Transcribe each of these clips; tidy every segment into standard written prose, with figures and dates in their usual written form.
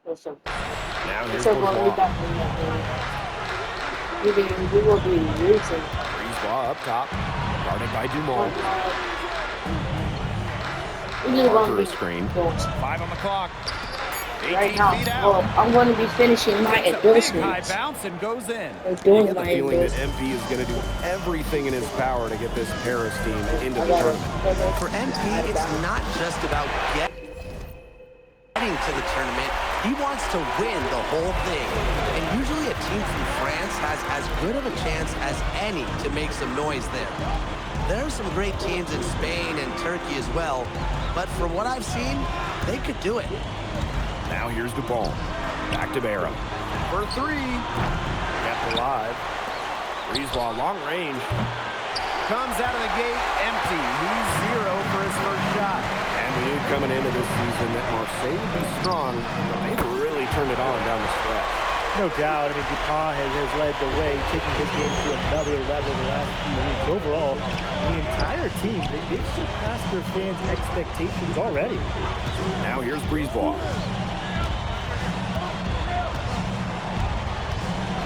Listen, Now here's it's a one we Bourgeois. got from that game. We will be losing. Bourgeois up top. Guarded by Dumont. We just won't Parker be a screen. forced. 5 on the clock. 18 Right now, feet well, out. I'm going to be finishing my Takes a big high endorsements. bounce and goes in. Or You doing get the my feeling that endorsements. MP is going to do everything in his power to get this Paris team into I the got tournament. For MP, it's not just about getting to the tournament. He wants to win the whole thing. And usually a team from France has as good of a chance as any to make some noise there. There are some great teams in Spain and Turkey as well, but from what I've seen, they could do it. Now here's Dupont. Back to Barrow. For 3. Kept alive. Bourgeois long range. Comes out of the gate empty. He's 0 for his first shot. And we knew coming into this season that Marseille would be strong, but they've really turned it on down the stretch. No doubt. I mean, DuPont has led the way, taking this game to another level the last few weeks. Overall, the entire team, they've surpassed their fans' expectations already. Now here's Bourgeois.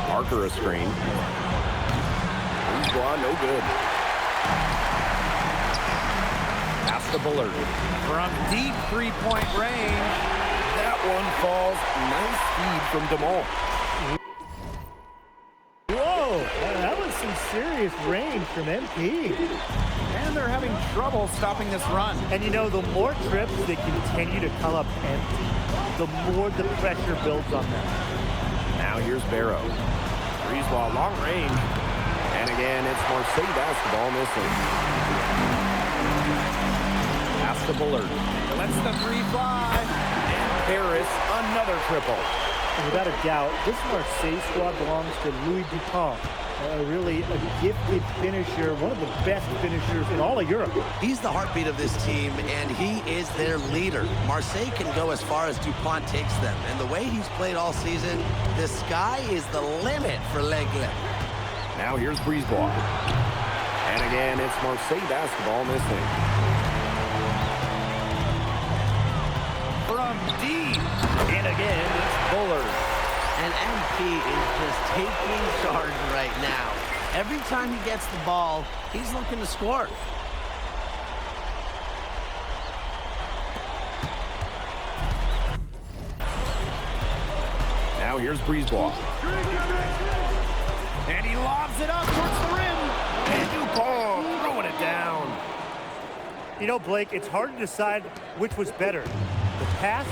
Parker a screen. Bourgeois, no good. Pass to Bullard. From deep three-point range. That one falls. Nice feed from Dumont. Whoa, that was some serious range from MP. And they're having trouble stopping this run. And you know, the more trips they continue to come up empty, the more the pressure builds on them. Now here's Barrow. Bourgeois long range. And again, it's Marseille basketball missing. Pass to Bullard. Lets the 3 fly. And Paris, another triple. And without a doubt, this Marseille squad belongs to Louis Dupont. Really a gifted finisher, one of the best finishers in all of Europe. He's the heartbeat of this team, and he is their leader. Marseille can go as far as Dupont takes them, and the way he's played all season, the sky is the limit for L'Aigle. Now here's Bourgeois. And again, it's Marseille basketball missing. From deep. And again, it's Bullard. And MP is just taking charge right now. Every time he gets the ball, he's looking to score. Now here's Bourgeois. And he lobs it up towards the rim. And Dupont throwing it down. You know, Blake, it's hard to decide which was better, the pass,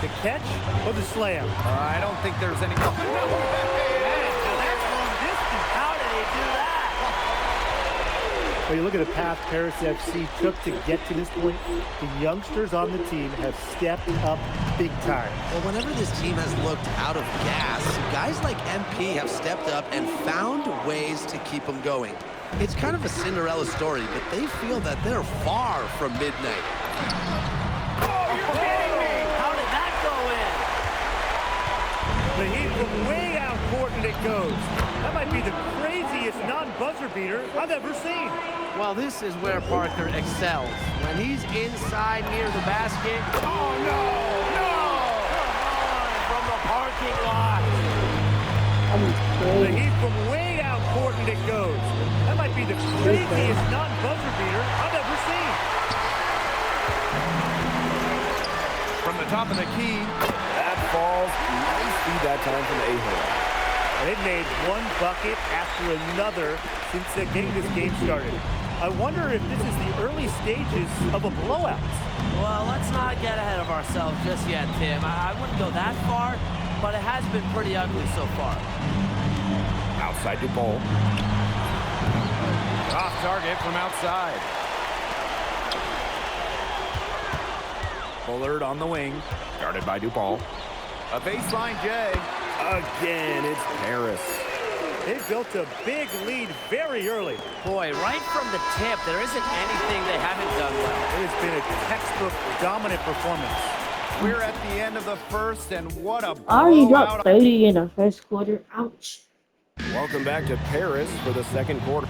the catch, or the slam. I don't think there's any... That's long distance. How did he do that? Well, you look at the path Paris FC took to get to this point, the youngsters on the team have stepped up big time. Well, whenever this team has looked out of gas, guys like MP have stepped up and found ways to keep them going. It's kind of a Cinderella story, but they feel that they're far from midnight. The heat from way out court and it goes. That might be the craziest non-buzzer beater I've ever seen. Well, this is where Parker excels. When he's inside near the basket. Oh, no! No! From the parking lot. The heat from way out court and it goes. That might be the craziest non-buzzer beater I've ever seen. From the top of the key. That falls. Nice feed that time from A-Hole. They've made one bucket after another since getting this game started. I wonder if this is the early stages of a blowout. Well, let's not get ahead of ourselves just yet, Tim. I wouldn't go that far, but it has been pretty ugly so far. Outside Dupont. Off target from outside. Bullard on the wing. Guarded by Dupont. A baseline J. Again, it's Paris. They built a big lead very early. Boy, right from the tip, there isn't anything they haven't done well. It has been a textbook dominant performance. We're at the end of the first, and what a I already blowout. dropped 30 in the first quarter. Ouch. Welcome back to Paris for the second quarter.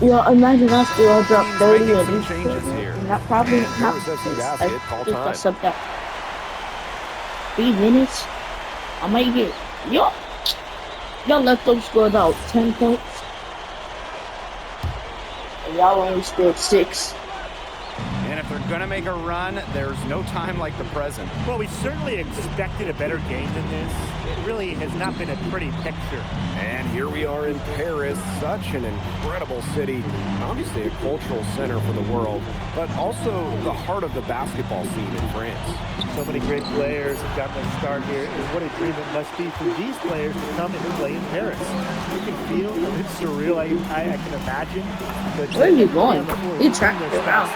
Imagine us do all drop 30 Making in some each changes quarter. here. And that probably And Paris FC basket, call if I time. subbed out 3 minutes. I might get. Yup. Y'all let them score about 10 points. And y'all only scored 6. And if they're going to make a run, there's no time like the present. Well, we certainly expected a better game than this. It really has not been a pretty picture. And here we are in Paris, such an incredible city. Obviously a cultural center for the world, but also the heart of the basketball scene in France. So many great players have gotten their start here, and what a dream it must be for these players to come and play in Paris. You can feel it's surreal. I can imagine. But Where are you going? He tracked their it out.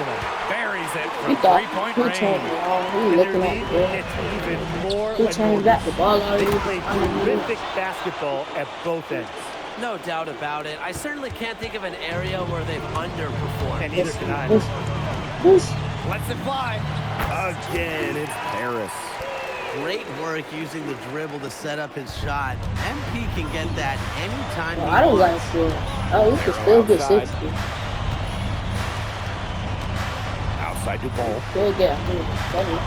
Buries it He from thought three-point he range. turned around. He looking at the ball. It's even more He turned back the ball out. They play terrific basketball at both ends. No doubt about it. I certainly can't think of an area where they've underperformed. And neither can I. This. Lets it fly. Again, it's Paris. Great work using the dribble to set up his shot. MP can get that anytime Well, he I don't like wants. it. Oh, we can still get outside. 60. Outside Dupont. Still get 120.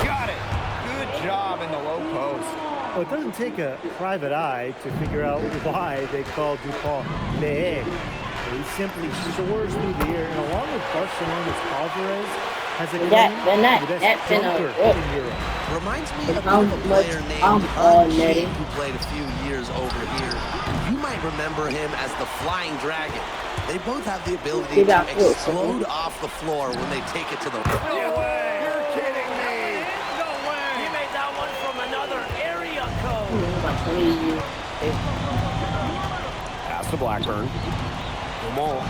Got it. Good job in the low post. Well, it doesn't take a private eye to figure out why they call Dupont Le. He simply soars through the air, and along with Barcelona's Alvarez, has a the best dunker in Europe. Reminds me of How a much player named I'm King who played a few years over here. You might remember him as the Flying Dragon. They both have the ability Get to out close, explode off the floor when they take it to the No way. You're kidding me. No He way. made that one from another area code. About 20 years. Pass to Blackburn. Dumont.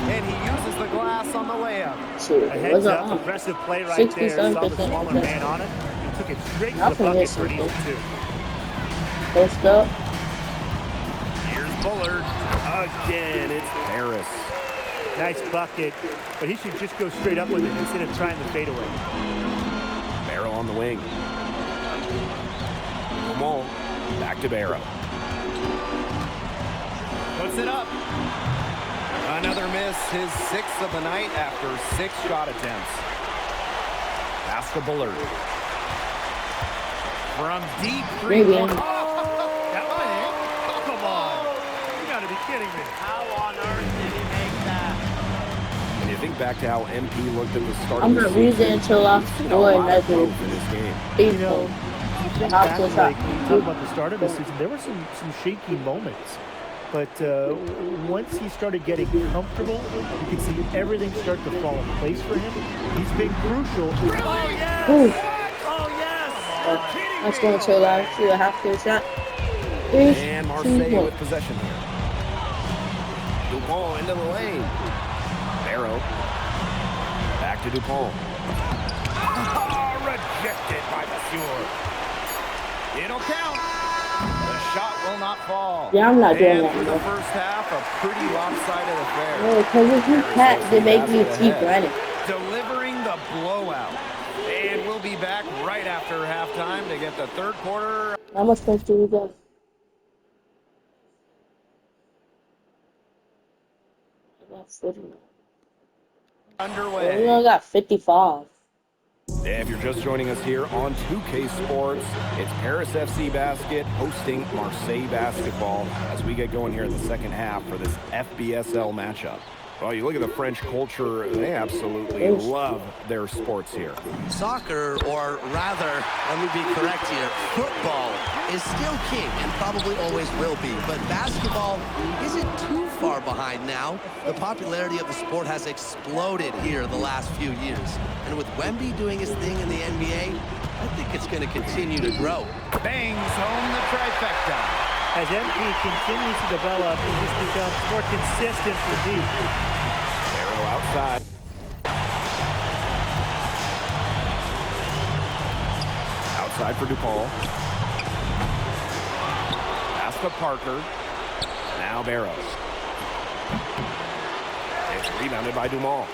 And he uses the glass on the layup. So, A what's heads-up up? aggressive play right there. Saw the 67% smaller man on it. He took it straight to the Nothing bucket is for an easy simple. 2. Post up. Here's Bullard. Again, it's Paris. Nice bucket, but he should just go straight up with it instead of trying the fadeaway. Barrow on the wing. Dumont. Back to Barrow. Puts it up. Another miss, his 6th of the night after 6 shot attempts. Pass to Bullard. From deep Maybe. three. That went in. Oh, come on. You gotta be kidding me. How on earth did he make that? And you think back to how MP looked at the start I'm of the not reading season. until I He's seen a score lot of another growth in this game. You know, you think How back, close like, up? when you talk about the start of the season, there were some shaky moments. But once he started getting comfortable, you could see everything start to fall in place for him. He's been crucial. Oh, yes! Ooh. Oh, yes! Let's go until I see a half-court shot. 3, And 2, Marseille 1. with possession here. Dupont into the lane. Barrow. Back to Dupont. Rejected by Monsieur. It'll count. The shot will not fall. Yeah, I'm not doing And that through the anymore. first half, a pretty lopsided affair. No, because if you catch, they make me keep running. Delivering the blowout. And we'll be back right after halftime to get the third quarter How much points do we got? I got 40. We underway. only got 55. If you're just joining us here on 2K Sports, it's Paris FC Basket hosting Marseille Basketball as we get going here in the second half for this FBSL matchup. Well, you look at the French culture, they absolutely love their sports here. Soccer, or rather, let me be correct here, football is still king and probably always will be. But basketball isn't too far behind now. The popularity of the sport has exploded here the last few years. And with Wemby doing his thing in the NBA, I think it's going to continue to grow. Bangs home the trifecta. As MP continues to develop, he just becomes more consistent for deep. Barrow outside. Outside for DuPont. Pass to Parker. Now Barrow. It's rebounded by Dumont.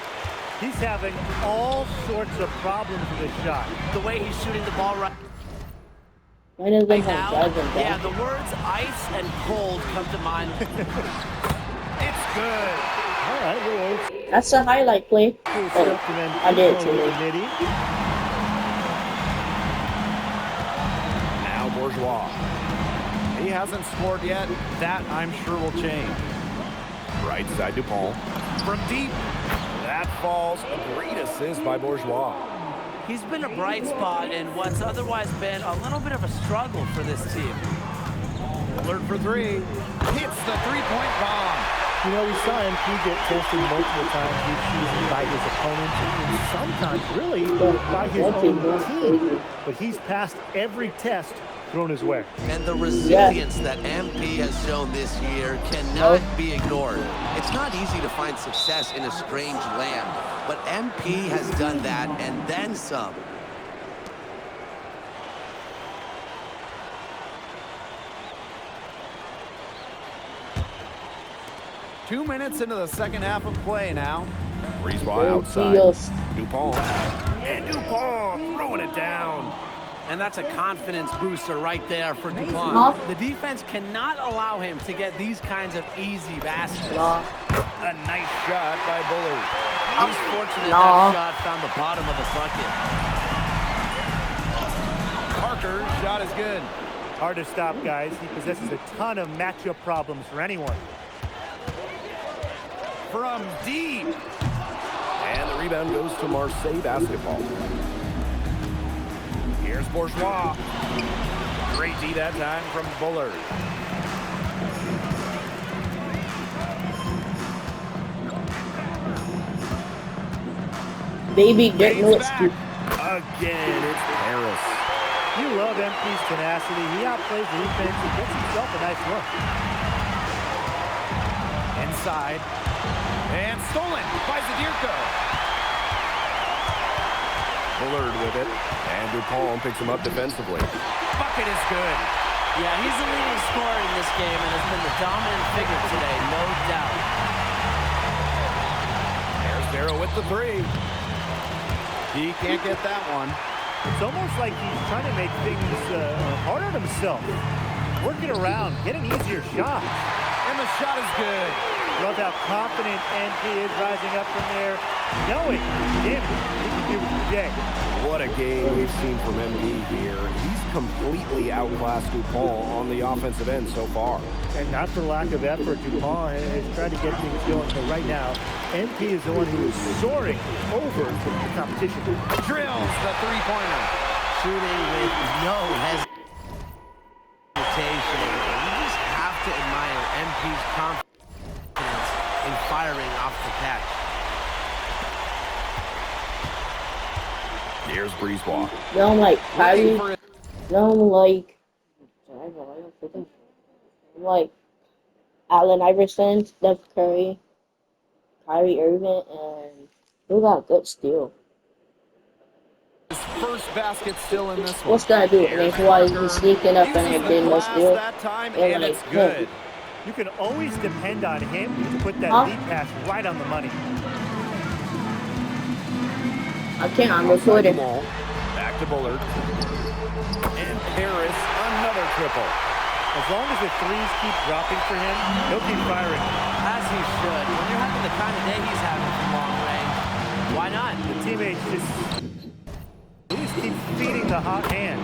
He's having all sorts of problems with his shot. The way he's shooting the ball right When is they now, driving yeah, back? the words ice and cold come to mind. It's good. All right, well, That's a highlight play. cool Oh, stuff, and then I did going too. with the Nitty. Bourgeois. He hasn't scored yet. That, I'm sure, will change. Right side DuPont. From deep. That falls. A great assist by Bourgeois. He's been a bright spot in what's otherwise been a little bit of a struggle for this team. Alert for three. Hits the three-point bomb. You know, we saw MP get tested multiple times this season by his opponents and sometimes really by his own team. But he's passed every test thrown his way. And the resilience that MP has shown this year cannot be ignored. It's not easy to find success in a strange land, but MP has done that and then some. Two minutes into the second half of play now. Bourgeois outside. DuPont. And DuPont throwing it down. And that's a confidence booster right there for DuPont. The defense cannot allow him to get these kinds of easy baskets. A nice shot by Bullard. He's fortunate that shot found the bottom of the bucket. Parker's shot is good. Hard to stop, guys. He possesses a ton of matchup problems for anyone. From deep. And the rebound goes to Marseille basketball. Here's Bourgeois. Great D that time from Bullard. Baby Dirk Bates Nowitzki. back. Again, it's Paris. You love MP's tenacity. He outplays the defense and gets himself a nice look. Inside. And stolen by Zadirko. Bullard with it. And DuPont picks him up defensively. Bucket is good. Yeah, he's the leading scorer in this game and has been the dominant figure today, no doubt. There's Darrow with the three. He can't get that one. It's almost like he's trying to make things hard on himself. Working around, getting easier shots. And the shot is good. Love how confident MP is rising up from there, knowing, damn it, he can do it today. What a game we've seen from MP here. He's completely outclassed DuPont on the offensive end so far. And not for lack of effort, DuPont has tried to get things going, but right now, MP is the one who is soaring over the competition. Drills the three-pointer. Shooting with no hesitation. You just have to admire MP's confidence in firing off the catch. Here's Bourgeois. You don't like Kyrie? You don't like Allen Iverson, Steph Curry, Kyrie Irving, and who got good steal? His first basket still in this one. What's that do? I mean, why is he sneaking up and getting no steal? That time, Yeah, and like, it's good. You can always depend on him to put that lead pass right on the money. I can't, I'm recording. Back to Bullard. And Paris, another triple. As long as the threes keep dropping for him, he'll keep firing. As he should. When you're having the kind of day he's having from long range, why not? The teammates just keep feeding the hot hand.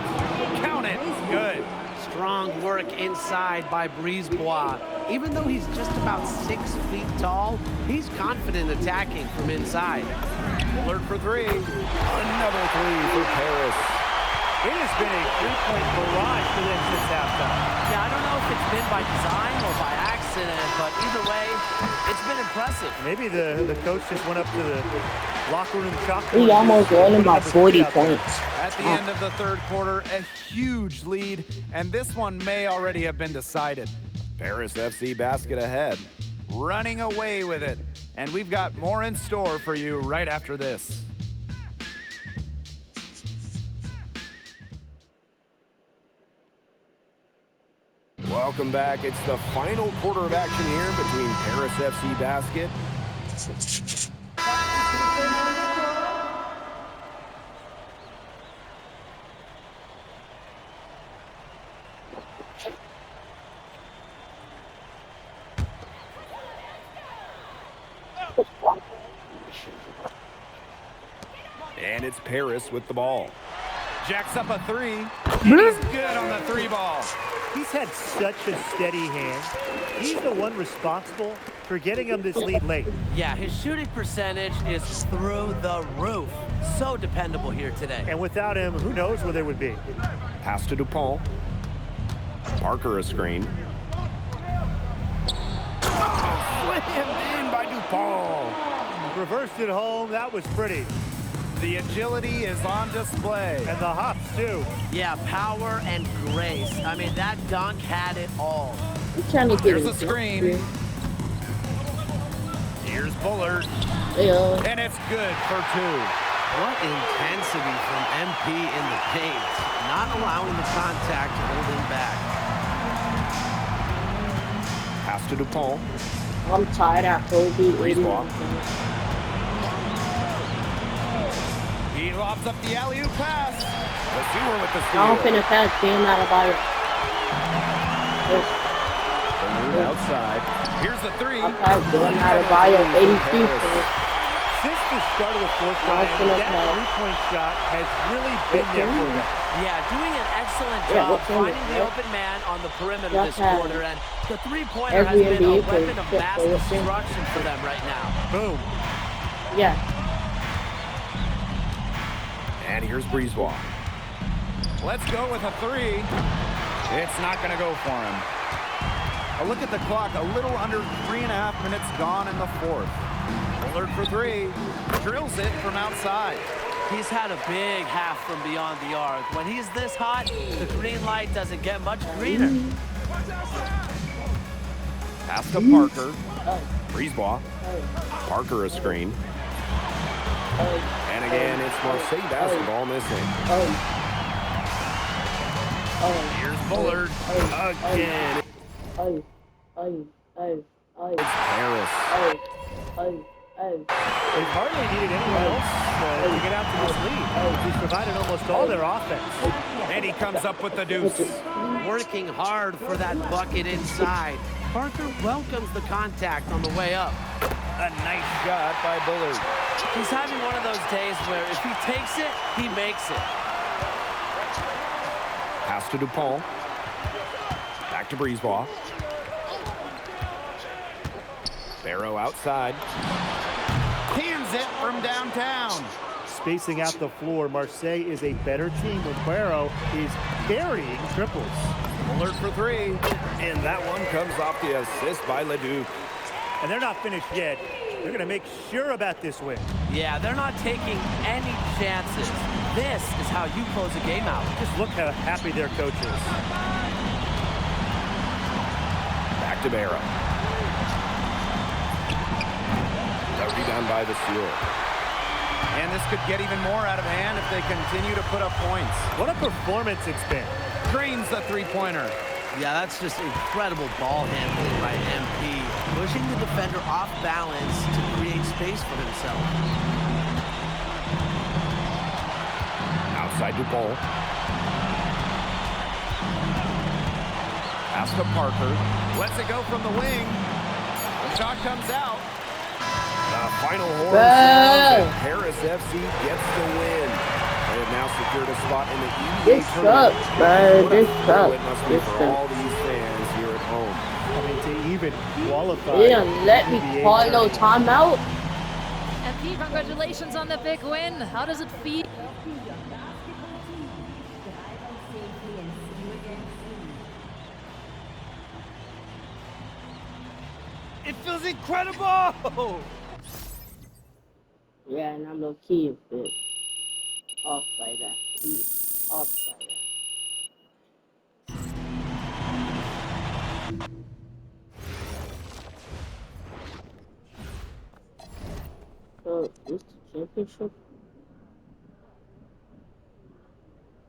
Count it. Good. Strong work inside by Brisebois. Even though he's just about 6 feet tall, he's confident attacking from inside. Bullard for three. Another three for Paris. It has been a three-point barrage for them since halftime. Yeah, I don't know if it's been by design or by accident, but either way, it's been impressive. Maybe the coach just went up to the locker room chalkboard. We almost won him by 40 points. At the end of the third quarter, a huge lead, and this one may already have been decided. Paris FC basket ahead. Running away with it. And we've got more in store for you right after this. Welcome back. It's the final quarter of action here between Paris FC basket. And it's Paris with the ball. Jacks up a three. He's good on the three ball. He's had such a steady hand. He's the one responsible for getting him this lead late. Yeah, his shooting percentage is through the roof. So dependable here today. And without him, who knows where they would be. Pass to DuPont. Parker a screen. Slammed in by DuPont. Reversed it home. That was pretty. The agility is on display. And the hops, too. Yeah, power and grace. I mean, that dunk had it all. Here's a screen. Here's Bullard. Yeah. And it's good for two. What intensity from MP in the paint. Not allowing the contact to hold him back. Pass to DuPont. I'm tired at Kobe. Breezeball. He lobs up the alley-oop pass. The sewer with the steal. I'm finna pass being out of fire. Move outside. Here's the three. I'm pass being out of fire. 82. Since the start of the fourth quarter, that three-point shot has really been there for them. Yeah, doing an excellent Yeah, job finding the open man on the perimeter this quarter, and the three-pointer has been a weapon of mass destruction for them right now. Boom. Yeah. And here's Breezeball. Let's go with a three. It's not going to go for him. A look at the clock. A little under 3.5 minutes gone in the fourth. Bullard for three. Drills it from outside. He's had a big half from beyond the arc. When he's this hot, the green light doesn't get much greener. Pass to Parker. Breezeball. Parker a screen. And again, it's Marseille basketball missing. Here's Bullard again. It's Harris. They've hardly needed anyone else to get out to this lead. He's provided almost all their offense. And he comes up with the deuce. Working hard for that bucket inside. Parker welcomes the contact on the way up. A nice shot by Bullard. He's having one of those days where if he takes it, he makes it. Pass to DuPont. Back to Breezeball. Barrow outside. Hands it from downtown. Spacing out the floor, Marseille is a better team when Barrow is burying triples. Bullard for three. And that one comes off the assist by Leduc. And they're not finished yet. They're going to make sure about this win. Yeah, they're not taking any chances. This is how you close a game out. Just look how happy their coach is. Back to Barrow. The rebound by the Sewer. And this could get even more out of hand if they continue to put up points. What a performance it's been. Drains the three-pointer. Yeah, that's just incredible ball handling by MP. Pushing the defender off balance to create space for himself. Outside DuPont. Pass to Parker. Lets it go from the wing. The shot comes out. The final horn sounds and Paris FC gets the win. They have now secured a spot in the EDA This tournament. sucks, man. What a This thrill sucks. it must be This for sucks. all these fans here at home. I mean, to even qualify. You didn't let me NBA call no tournament. timeout. And Pete, congratulations on the big win. How does it feel? It feels incredible! Yeah, and I'm low key a bit off by that. Off by that. So, this the championship?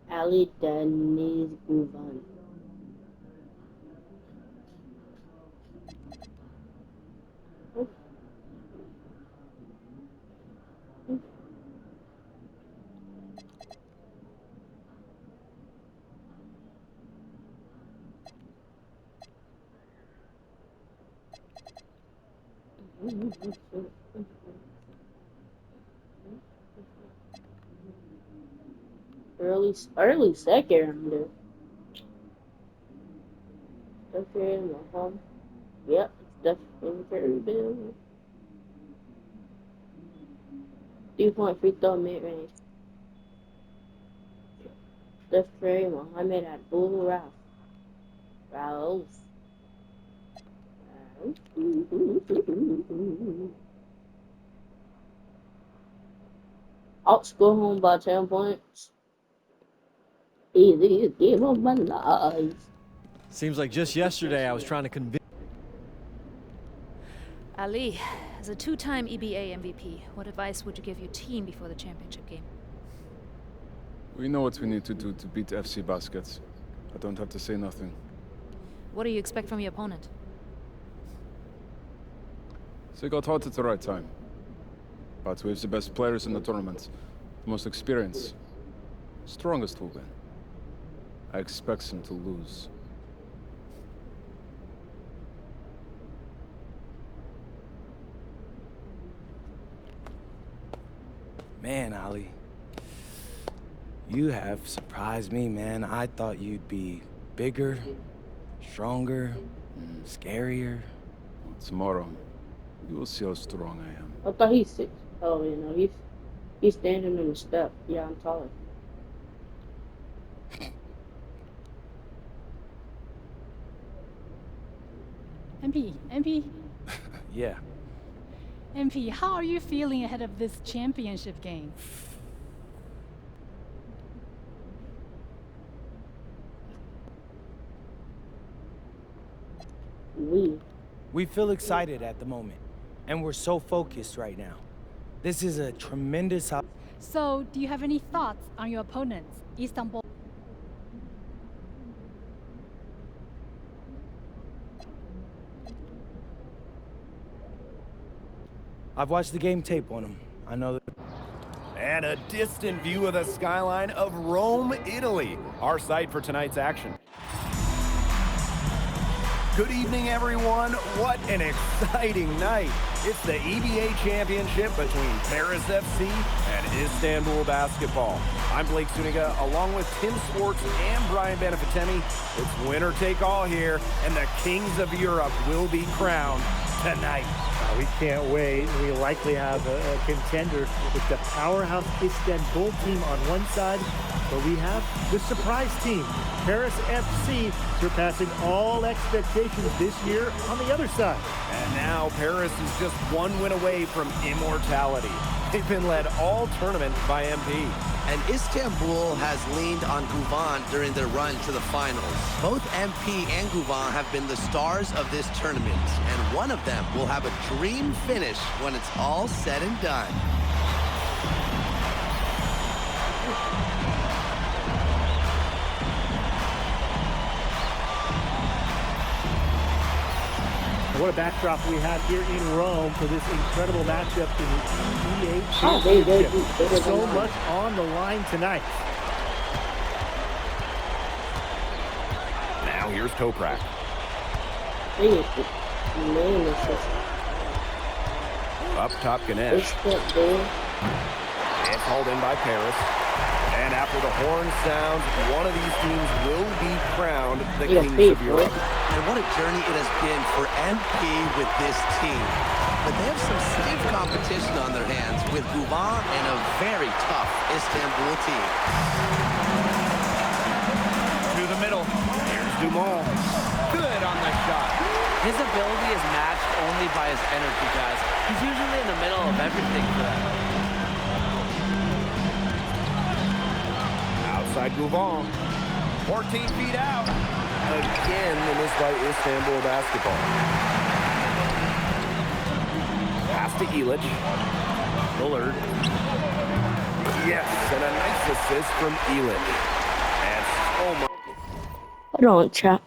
Ali Deniz Guvan. Early second rounder. Steph Curry in my home. Yep, Stephen Curry Bill. 3-point free throw mid range. Steph Curry, Muhammad Abdul Rauf. Outscore home by 10 points. Easiest game of my life. Seems like just yesterday I was trying to convince. Ali, as a two-time EBA MVP, what advice would you give your team before the championship game? We know what we need to do to beat FC Baskets. I don't have to say nothing. What do you expect from your opponent? They got hot at the right time. But we have the best players in the tournament. The most experience. Strongest will win. I expect them to lose. Man, Ali, you have surprised me, man. I thought you'd be bigger, stronger, scarier. Tomorrow, you will see how strong I am. I thought he's 6. Oh, he's standing on the step. Yeah, I'm taller. MP, Yeah. MP, how are you feeling ahead of this championship game? We feel excited at the moment, and we're so focused right now. This is a tremendous So, do you have any thoughts on your opponents, Istanbul? I've watched the game tape on them. I know that. And a distant view of the skyline of Rome, Italy, our site for tonight's action. Good evening, everyone. What an exciting night. It's the EBA championship between Paris FC and Istanbul basketball. I'm Blake Suniga, along with Tim Swartz and Brian Benefatemi. It's winner take all here, and the kings of Europe will be crowned tonight. We can't wait. We likely have a contender with the powerhouse Istanbul team on one side, but we have the surprise team, Paris FC, surpassing all expectations this year on the other side. And now Paris is just one win away from immortality. They've been led all tournament by MP. And Istanbul has leaned on Guvan during their run to the finals. Both MP and Guvan have been the stars of this tournament, and one of them will have a dream finish when it's all said and done. What a backdrop we have here in Rome for this incredible matchup in the EBA Championship. So much on the line tonight. Now here's Toprak. Up top, Ganesh. It's hauled in by Paris. And after the horn sounds, one of these teams will be crowned the kings of Europe. And what a journey it has been for MP with this team. But they have some stiff competition on their hands with Guvan and a very tough Istanbul team. To the middle. Here's Dumont. Good on the shot. His ability is matched only by his energy, guys. He's usually in the middle of everything for them. Outside Gouvan. 14 feet out. Again, the miss by Istanbul basketball. Pass to Ilic. Bullard. Yes, and a nice assist from Ilic. And so much. Hold on, chat.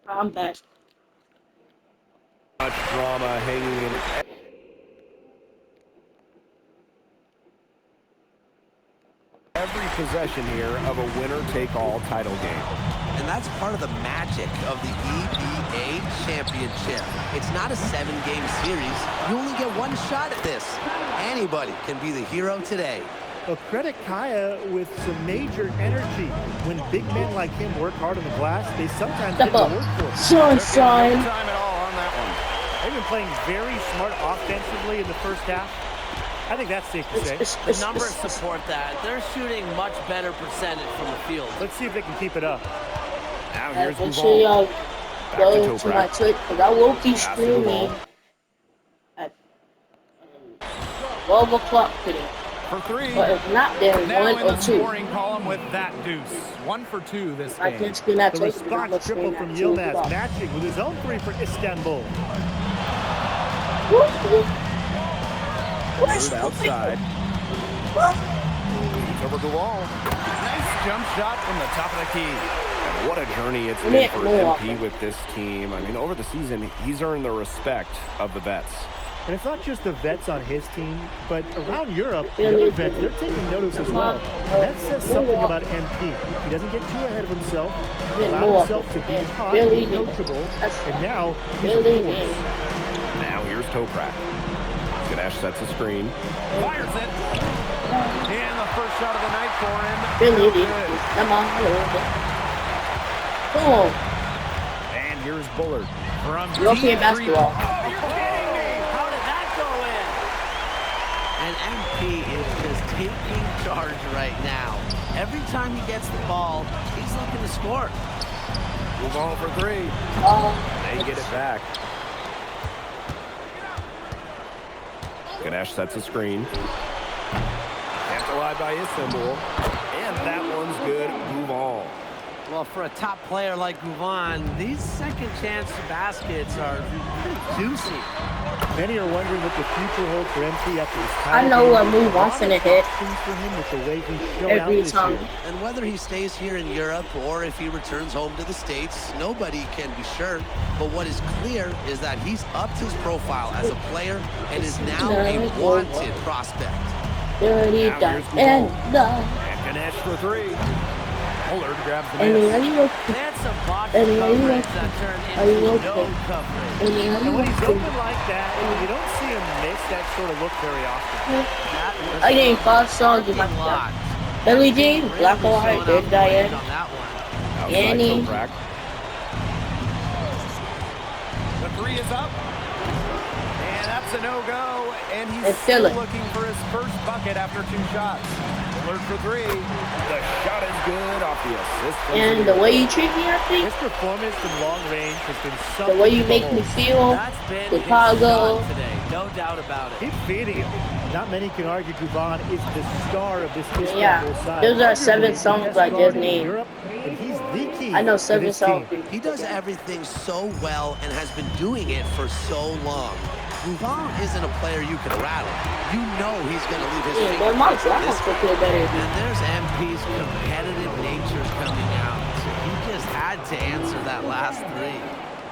I'm back. Much drama hanging in every possession here of a winner-take-all title game. And that's part of the magic of the EBA championship. It's not a 7-game series. You only get one shot at this. Anybody can be the hero today. Well, credit Kaya with some major energy. When big men like him work hard on the glass, they sometimes Step get up. the work for it. Sunshine. No time at all on that one. They've been playing very smart offensively in the first half. I think that's safe to say. The numbers support that. They're shooting much better percentage from the field. Let's see if they can keep it up. Now here's Make sure y'all go to my Twitch because I will be streaming at 12 o'clock today. For 3. But if not, then Now 1 in or the 2. scoring column with that deuce. 1 for 2 this I game. can stream at The Twitch. but I'm response gonna triple stream from at 2 Yilmaz, o'clock. matching with his own 3 for Istanbul. Third outside. He's over the wall. Nice jump shot from the top of the key. And what a journey it's been Nick for Moore. MP with this team. I mean, over the season, he's earned the respect of the vets. And it's not just the vets on his team, but around Europe, the other vets, they're taking notice as well. And that says something about MP. He doesn't get too ahead of himself, allow himself to be hot and coachable, and now he's a force. Now here's Toprak. Ganesh sets a screen. Fires it. And the first shot of the night for him. Really, Good. come on, boom. And here's Bullard. From European deep basketball. three. Oh, you're kidding me. How did that go in? And MP is just taking charge right now. Every time he gets the ball, he's looking to score. Move on for 3. They get it back. Ganesh sets a screen. Kept alive by Istanbul. And that one's good. Move on. Well, for a top player like Guvan, these second chance baskets are pretty juicy. Many are wondering what the future holds for MP after his I know what move I'm finna hit for him with the way he's shown out every this time. year. And whether he stays here in Europe or if he returns home to the States, nobody can be sure. But what is clear is that he's upped his profile as a player and is now a wanted prospect. Dirty Now done. here's And And Ganesh for 3. Bullard grabs the and miss. are you They had some box And are you coverage okay? that turned Are you into okay? no coverage. And when he's open like that, you don't see him miss that sort of look very often. That was I gained 5 songs in my parking lot. Billie Jean, Really Black or White, showing Dead off Diane. on that one. Outside Yanni. Toprak. The 3 is up. And that's a no-go. And he's It's still Dylan. looking for his first bucket after 2 shots. Bullard for 3. The shot is good off the assist. from And the Zadira. way you treat me, I think, His performance from long range has been the something way you to make me behold. feel, That's been his Chicago. shot today, no doubt about it. Keep feeding him. Not many can argue Guvan is the star of this Istanbul Yeah, side. those are 7 Arguably the songs best I just guard in named. Europe, and he's the key I know to 7 this songs. team. He does everything so well and has been doing it for so long. Guvan isn't a player you can rattle. You know he's going to leave his Yeah, but my fingerprints on this grandma feel better. And there's MP's competitive nature coming out. He just had to answer that last 3.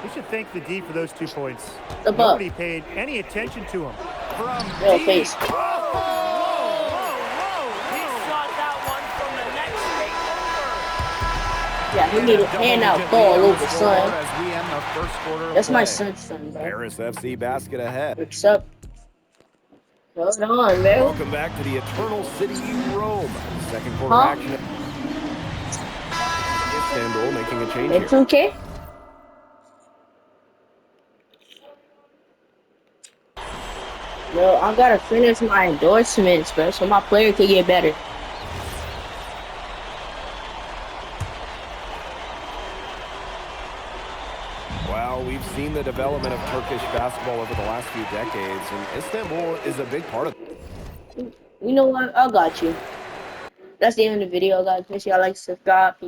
We should thank the D for those 2 points. The buck. Nobody paid any attention to him. From Yo, deep. face. He shot that one from the next straight over. Yeah, he need a hand out ball over, son. As we end the first quarter of That's my play. son, bro. Paris FC basket ahead. What's up? Hold on, man. Welcome back to the Eternal City, Rome. Second quarter Huh? action. Istanbul making a change In here. 2K? Yo, I gotta finish my endorsements, bro, so my player can get better. Well, we've seen the development of Turkish basketball over the last few decades, and Istanbul is a big part of it. You know what? I got you. That's the end of the video, guys. Make sure y'all like, subscribe. Peace.